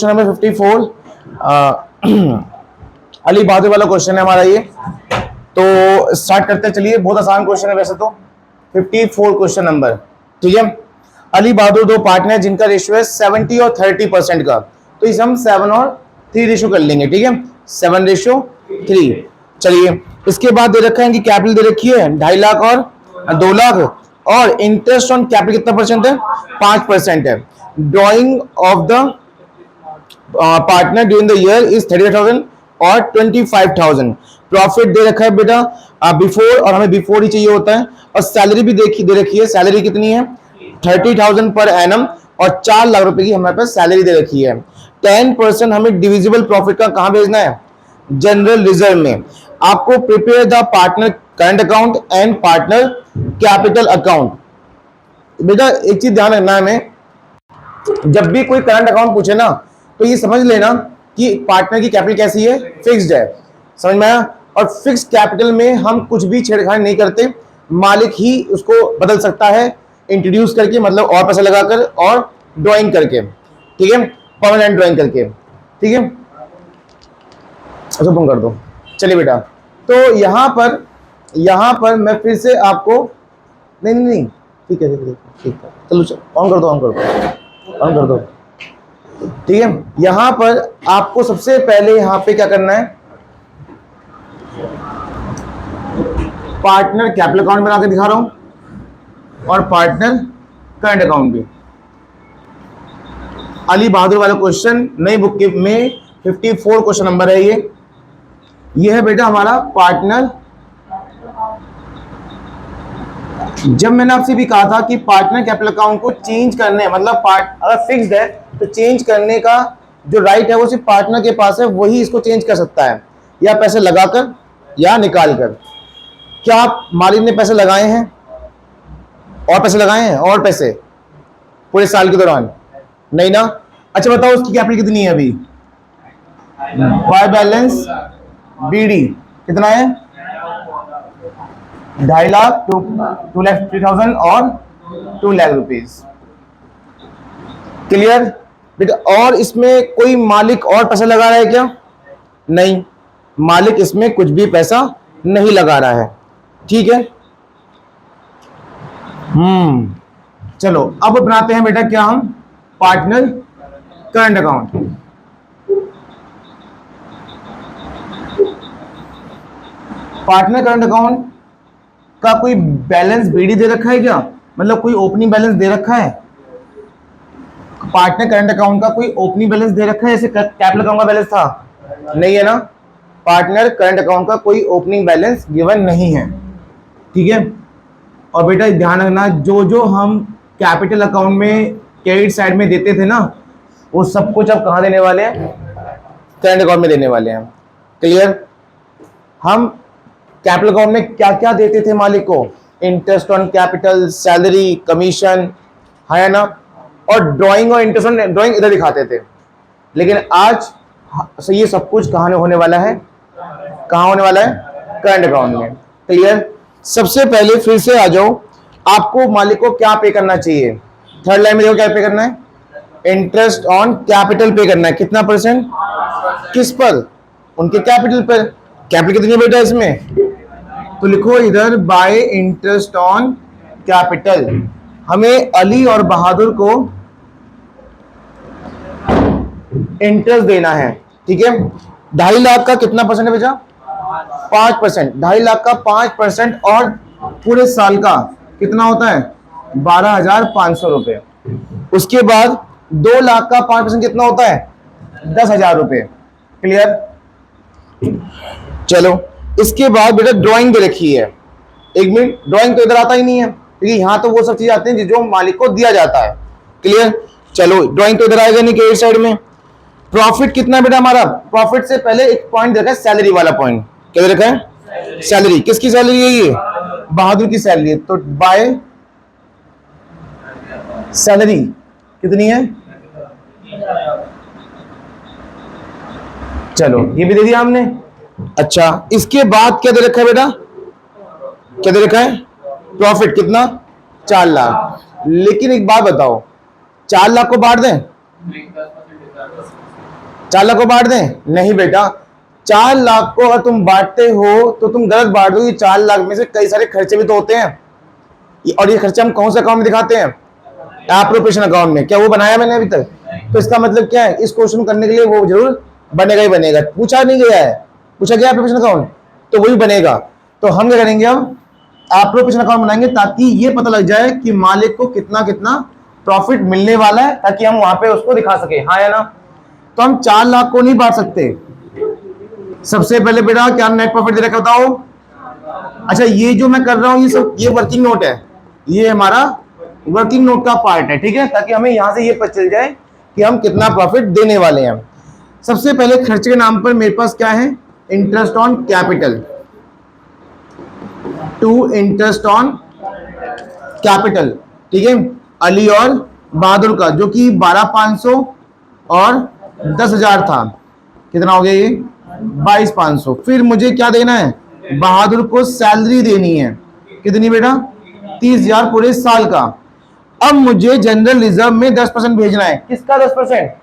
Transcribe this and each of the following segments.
Question number 54 Ali बहादुर वाला question है हमारा ये। तो स्टार्ट करते हैं, चलिए। बहुत आसान क्वेश्चन है वैसे तो। 54 क्वेश्चन नंबर, ठीक है। अली बहादुर दो पार्टनर जिनका रेशियो है 70 और 30% का, तो इसे हम 7 और 3 रेशियो कर लेंगे, ठीक है। 7:3। चलिए, इसके बाद दे रखा है कि कैपिटल दे रखी है 2.5 लाख और 2 लाख, और इंटरेस्ट ऑन कैपिटल कितना परसेंट है? 5% है। Drawing of the partner during the year is 30,000 और 25,000। प्रॉफिट दे रखा है बेटा बिफोर, और हमें बिफोर ही चाहिए होता है। और सैलरी भी दे रखी है। सैलरी कितनी है? 30,000 पर एनम, और 4 लाख रुपए की हमारे पास सैलरी दे रखी है। 10% हमें डिविजिबल प्रॉफिट का कहां भेजना है? जनरल रिजर्व में। आपको prepare the partner current account and partner capital account. बेटा एक चीज ध्यान रखना है हमें, जब भी कोई करंट अकाउंट पूछे ना, तो ये समझ लेना कि पार्टनर की कैपिटल कैसी है? फिक्स्ड है। समझ में आया? और फिक्स्ड कैपिटल में हम कुछ भी छेड़छाड़ नहीं करते, मालिक ही उसको बदल सकता है इंट्रोड्यूस करके, मतलब और पैसा लगाकर और ड्राइंग करके, ठीक है, परमानेंट ड्राइंग करके, ठीक है। अच्छा तुम कर दो। चलिए बेटा, तो यहां पर मैं फिर से आपको नहीं ठीक है चलो ऑन कर दो, ठीक है। यहां पर आपको सबसे पहले यहां पे क्या करना है? पार्टनर कैपिटल अकाउंट बना के दिखा रहा हूं, और पार्टनर करंट अकाउंट भी। अली बहादुर वाला क्वेश्चन नई बुक में 54 क्वेश्चन नंबर है ये है बेटा हमारा पार्टनर। जब मैंने आपसे भी कहा था कि पार्टनर कैपिटल अकाउंट को चेंज करने, मतलब अगर फिक्स्ड है तो चेंज करने का जो राइट है वो सिर्फ पार्टनर के पास है, वही इसको चेंज कर सकता है, या पैसे लगाकर या निकाल कर। क्या आप मालिक ने पैसे लगाए हैं? और पैसे लगाए हैं? और पैसे पूरे साल के दौरान नहीं ना? अच्छा बताओ उसकी कैपिटल कितनी है अभी? बाय बैलेंस बीडी कितना है? 2.5 लाख, 2,03,000 और 2 लाख रुपीज। क्लियर बेटा? और इसमें कोई मालिक और पैसा लगा रहा है क्या? नहीं, मालिक इसमें कुछ भी पैसा नहीं लगा रहा है, ठीक है। चलो अब बनाते हैं बेटा क्या हम? Partner current account. Partner current account का कोई बैलेंस बीडी दे रखा है क्या? मतलब कोई ओपनिंग बैलेंस दे रखा है? पार्टनर करंट अकाउंट का कोई ओपनिंग बैलेंस दे रखा है जैसे कैपिटल अकाउंट का बैलेंस था? नहीं है ना? पार्टनर करंट अकाउंट का कोई ओपनिंग बैलेंस गिवन नहीं है, ठीक है। और बेटा ध्यान रखना, जो जो हम कैपिटल अकाउंट में क्रेडिट साइड में देते थे ना, वो सब कुछ अब कहां देने वाले हैं? करंट अकाउंट में देने वाले हैं। क्लियर? हम कैपिटल अकाउंट में क्या क्या देते थे मालिक को? Interest on capital, salary, commission, है ना, और ड्राइंग और इंटरेस्ट ऑन ड्राइंग इधर दिखाते थे। लेकिन आज ये सब कुछ कहां होने वाला है? कहां होने वाला है? करंट अकाउंट में। क्लियर? सबसे पहले फिर से आ जाओ, आपको मालिक को क्या पे करना चाहिए? थर्ड लाइन में देखो क्या पे करना है? इंटरेस्ट ऑन कैपिटल पे करना है। कितना परसेंट? किस पर? उनके कैपिटल पर। कैपिटल कितनी बेटा इसमें? तो लिखो इधर बाय इंटरेस्ट ऑन कैपिटल। हमें अली और बहादुर को इंटरेस्ट देना है, ठीक है। 2.5 लाख का कितना परसेंट है बेटा? 5%। 2.5 लाख का 5%, और पूरे साल का कितना होता है? 12,500 रुपए। उसके बाद 2 लाख का 5% कितना होता है? 10,000 रुपए। क्लियर? चलो इसके बाद बेटा ड्राइंग दे रखी है। एक मिनट, ड्राइंग तो इधर आता ही नहीं है, क्योंकि यहां तो वो सब चीज आती है जो मालिक को दिया जाता है। क्लियर? चलो ड्राइंग तो इधर आएगा नहीं क्रेडिट साइड में। प्रॉफिट कितना बेटा हमारा? प्रॉफिट से पहले एक पॉइंट देखा है, सैलरी वाला पॉइंट। क्या देखा है? सैलरी। किसकी सैलरी है ये? बहादुर की सैलरी है। तो बाय सैलरी कितनी है? चलो ये भी दे दिया हमने। अच्छा इसके बाद क्या दे रखा है बेटा? क्या दे रखा है? प्रॉफिट कितना? 4 लाख। लेकिन एक बात बताओ, 4 लाख को बांट दें? 4 लाख को बांट दें? नहीं बेटा, 4 लाख को अगर तुम बांटते हो तो तुम गलत बांट दो। ये 4 लाख में से कई सारे खर्चे भी तो होते हैं, और ये खर्चे हम कौन से अकाउंट में दिखाते हैं? एप्रोप्रिएशन अकाउंट में। क्या वो बनाया मैंने अभी तक? तो इसका मतलब क्या है, इस क्वेश्चन करने के लिए वो जरूर बनेगा ही बनेगा। पूछा नहीं गया है, पूछा गया एप्रोप्रिएशन अकाउंट, तो वही बनेगा। तो हम क्या करेंगे, हम एप्रोप्रिएशन अकाउंट बनाएंगे ताकि ये पता लग जाए कि मालिक को कितना कितना प्रॉफिट मिलने वाला है, ताकि हम वहां पे उसको दिखा सके, हाँ या ना। तो हम 4 लाख को नहीं बांट सकते। सबसे पहले बेटा क्या नेट प्रॉफिट दे रखा बताओ? अच्छा, ये जो मैं कर रहा हूं ये सब ये वर्किंग नोट है, ये हमारा वर्किंग नोट का पार्ट है, ठीक है, ताकि हमें यहां से ये पता चल जाए कि हम कितना प्रॉफिट देने वाले हैं। सबसे पहले खर्चे के नाम पर मेरे पास क्या है? Interest on capital, two interest on capital, ठीक है, अली और बहादुर का, जो कि 12,500 और 10,000 था। कितना हो गया ये? 22,500। फिर मुझे क्या देना है? बहादुर को सैलरी देनी है। कितनी बेटा? 30,000 पूरे साल का। अब मुझे जनरल रिजर्व में 10% भेजना है। किसका 10%?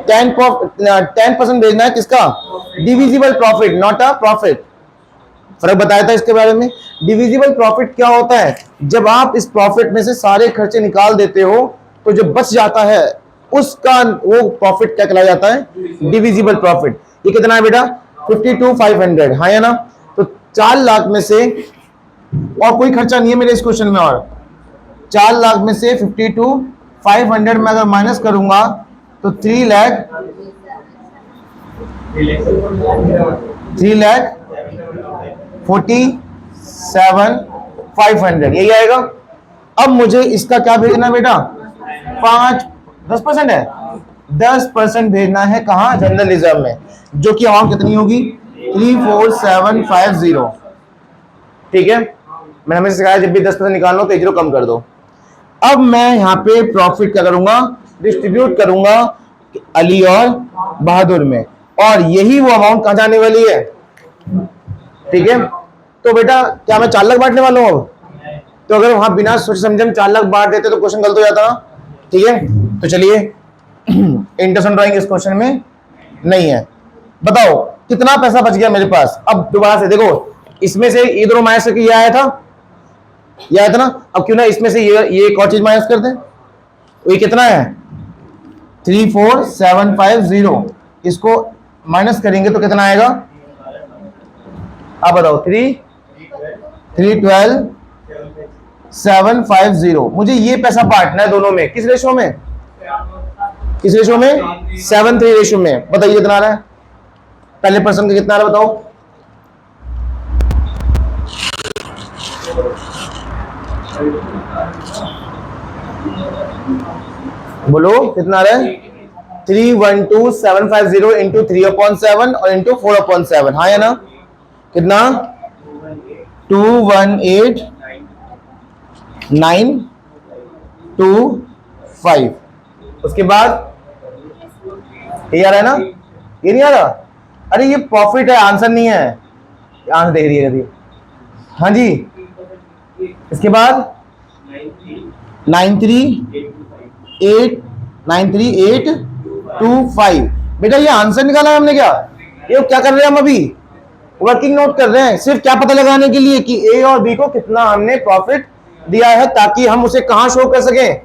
10% भेजना है। किसका? Divisible profit, not a profit. फर्क बताया था इसके बारे में। डिविजिबल प्रॉफिट क्या होता है? जब आप इस प्रॉफिट में से सारे खर्चे निकाल देते हो तो जो बच जाता है उसका वो प्रॉफिट क्या कहलाया जाता है? Divisible profit. ये कितना है बेटा? 52,500, हाँ या ना। तो 4 लाख में से, और कोई खर्चा नहीं है मेरे इस क्वेश्चन में, और 4 लाख में से 52,500 में अगर माइनस करूंगा तो 3,47,500 यही आएगा। अब मुझे इसका क्या भेजना बेटा? 10% है, 10% भेजना है कहां? जनरल रिजर्व में, जो कि अमाउंट कितनी होगी? 34750। ठीक है, मैंने हमें सिखाया जब भी 10% निकालना हो तो 0 कम कर दो। अब मैं यहाँ पे प्रॉफिट क्या करूंगा? डिस्ट्रीब्यूट करूंगा अली और बहादुर में, और यही वो अमाउंट कहां जाने वाली है? ठीक है, तो बेटा क्या मैं 4 लाख बांटने वाला हूं? तो अगर वहां बिना सोचे समझे हम 4 लाख बांट देते तो क्वेश्चन गलत हो जाता ना। ठीक है, तो चलिए इंटरेस्ट ऑन ड्राइंग इस क्वेश्चन में नहीं है। बताओ कितना पैसा बच गया मेरे पास? अब दोबारा से देखो, इसमें से ये दोनों माइनस करके ये आया था, ये आया था ना। अब क्यों ना इसमें से ये एक और चीज माइनस कर दें। ये कितना है? 34750। इसको माइनस करेंगे तो कितना आएगा? आप बताओ। 312,750। मुझे ये पैसा बांटना है दोनों में। किस रेशो में? किस रेशो में? 7:3 रेशो में। बताइए कितना आ रहा है? पहले पर्सन का कितना आ रहा है बताओ? बोलो कितना आ रहा है? 312,750 इंटू 3/7 और इंटू 4/7, हाँ या ना? कितना? 218,925। उसके बाद ये आ रहा है ना? ये नहीं आ रहा? अरे ये प्रॉफिट है, आंसर नहीं है। आंसर देख रही है, हाँ जी। इसके बाद 93825। बेटा ये आंसर निकाला है हमने क्या? ये क्या कर रहे हैं हम अभी? वर्किंग नोट कर रहे हैं, सिर्फ क्या पता लगाने के लिए कि ए और बी को कितना हमने प्रॉफिट दिया है, ताकि हम उसे कहां शो कर सकें?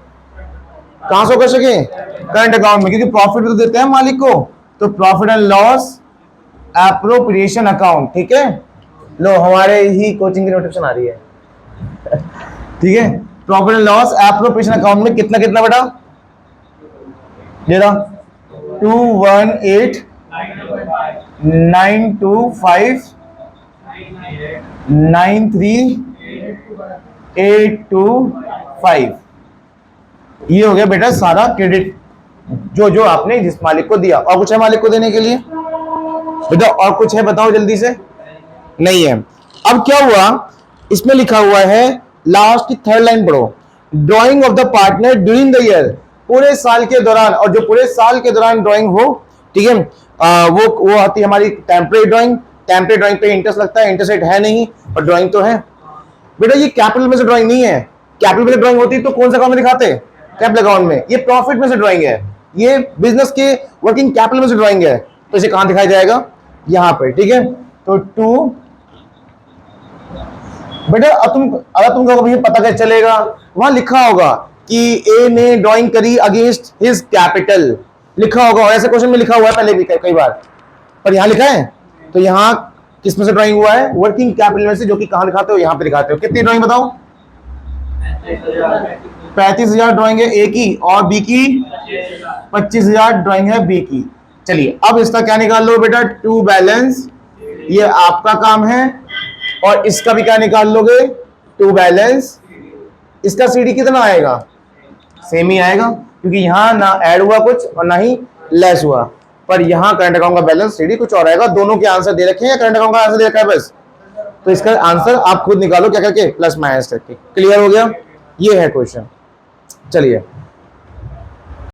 कहां शो कर सकें? करंट अकाउंट में, क्योंकि प्रॉफिट तो देते हैं मालिक को। तो profit and loss appropriation account, ठीक है। लो हमारे ही कोचिंग की नोटिफिकेशन आ रही है ठीक है। Profit and loss appropriation account में कितना कितना बेटा? जरा 218,925,93825। ये हो गया बेटा सारा क्रेडिट जो जो आपने जिस मालिक को दिया। और कुछ है मालिक को देने के लिए बेटा? और कुछ है बताओ जल्दी से। नहीं है। अब क्या हुआ, इसमें लिखा हुआ है लास्ट की 3rd लाइन पढ़ो। Drying of the partner during the year, पूरे साल के दौरान, और जो पूरे साल के दौरान ड्राइंग हो, ठीक है, वो आती है हमारी टेम्परेरी ड्राइंग। टेम्परेरी ड्राइंग पे इंटरेस्ट लगता है, इंटरेस्ट रेट है नहीं, और ड्राइंग तो है बेटा। ये कैपिटल में से ड्राइंग नहीं है। कैपिटल में से ड्राइंग होती तो कौन सा अकाउंट में दिखाते? कैपिटल अकाउंट में। ये प्रॉफिट में से ड्राइंग है, ये बिजनेस के वर्किंग कैपिटल में से ड्राइंग है, तो इसे कहां दिखाया जाएगा, यहां पर, ठीक है। तो 2 बेटा अब तुम कहोगे भैया पता कैसे चलेगा, वहां लिखा होगा कि ए ने ड्राइंग करी अगेंस्ट हिज कैपिटल, लिखा होगा, और ऐसे क्वेश्चन में लिखा हुआ है पहले भी कई बार, पर यहां लिखा है। तो यहां किस में से ड्राइंग हुआ है, वर्किंग कैपिटल में से, जो कि कहां दिखाते हो, यहां पे दिखाते हो। कितनी ड्राइंग बताओ, 35,000 ड्राइंग है ए की, और बी की 25,000 ड्राइंग है बी की। चलिए अब इसका क्या निकाल लो बेटा, टू बैलेंस, ये आपका काम है, और इसका भी क्या निकाल लोगे, टू बैलेंस। इसका सीडी कितना आएगा, सेम ही आएगा, क्योंकि यहां ना ऐड हुआ कुछ और ना ही लेस हुआ, पर यहां करंट अकाउंट का बैलेंस सीडी कुछ और आएगा। दोनों के आंसर दे रखे हैं, करंट अकाउंट का आंसर दे रखा है बस, तो इसका आंसर आप खुद निकालो क्या करके, प्लस माइनस करके। क्लियर हो गया, ये है क्वेश्चन। चलिए